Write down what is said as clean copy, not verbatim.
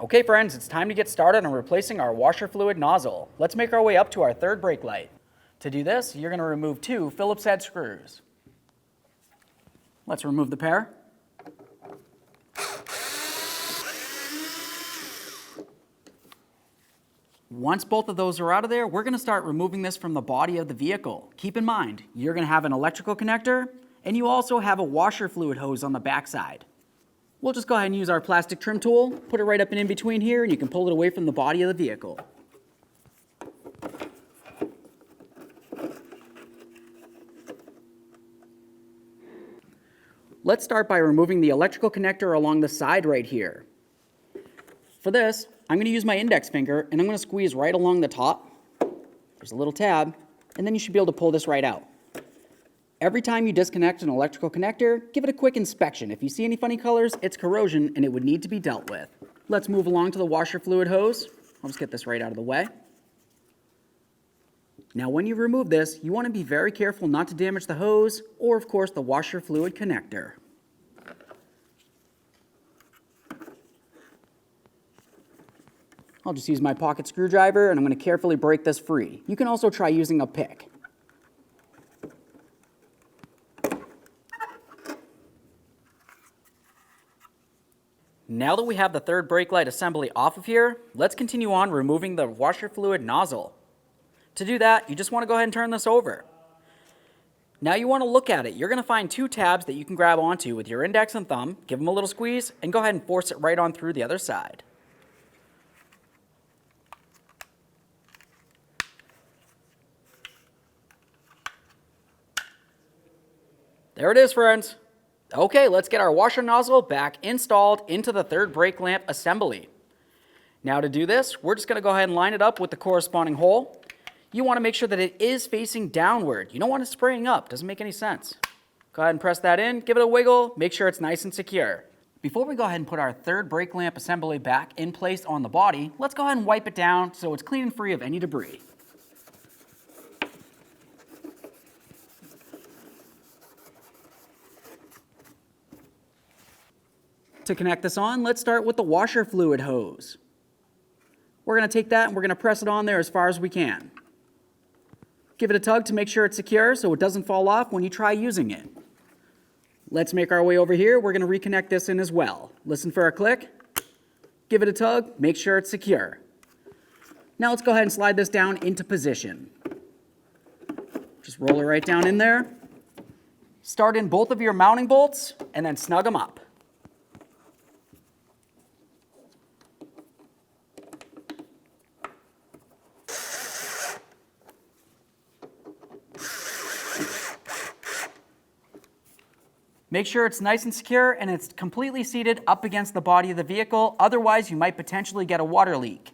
Okay friends, it's time to get started on replacing our washer fluid nozzle. Let's make our way up to our third brake light. To do this, you're going to remove 2 Phillips head screws. Let's remove the pair. Once both of those are out of there, we're going to start removing this from the body of the vehicle. Keep in mind, you're going to have an electrical connector, and you also have a washer fluid hose on the backside. We'll just go ahead and use our plastic trim tool, put it right up and in between here, and you can pull it away from the body of the vehicle. Let's start by removing the electrical connector along the side right here. For this, I'm going to use my index finger, and I'm going to squeeze right along the top. There's a little tab, and then you should be able to pull this right out. Every time you disconnect an electrical connector, give it a quick inspection. If you see any funny colors, it's corrosion and it would need to be dealt with. Let's move along to the washer fluid hose. I'll just get this right out of the way. Now when you remove this, you want to be very careful not to damage the hose or of course the washer fluid connector. I'll just use my pocket screwdriver and I'm going to carefully break this free. You can also try using a pick. Now that we have the third brake light assembly off of here, let's continue on removing the washer fluid nozzle. To do that, you just want to go ahead and turn this over. Now you want to look at it. You're going to find 2 tabs that you can grab onto with your index and thumb, give them a little squeeze, and go ahead and force it right on through the other side. There it is, friends. Okay, let's get our washer nozzle back installed into the third brake lamp assembly. Now to do this, we're just going to go ahead and line it up with the corresponding hole. You want to make sure that it is facing downward. You don't want it spraying up. Doesn't make any sense. Go ahead and press that in, give it a wiggle, make sure it's nice and secure. Before we go ahead and put our third brake lamp assembly back in place on the body, let's go ahead and wipe it down so it's clean and free of any debris. To connect this on, let's start with the washer fluid hose. We're going to take that and we're going to press it on there as far as we can. Give it a tug to make sure it's secure so it doesn't fall off when you try using it. Let's make our way over here. We're going to reconnect this in as well. Listen for a click. Give it a tug. Make sure it's secure. Now let's go ahead and slide this down into position. Just roll it right down in there. Start in both of your mounting bolts and then snug them up. Make sure it's nice and secure and it's completely seated up against the body of the vehicle, otherwise you might potentially get a water leak.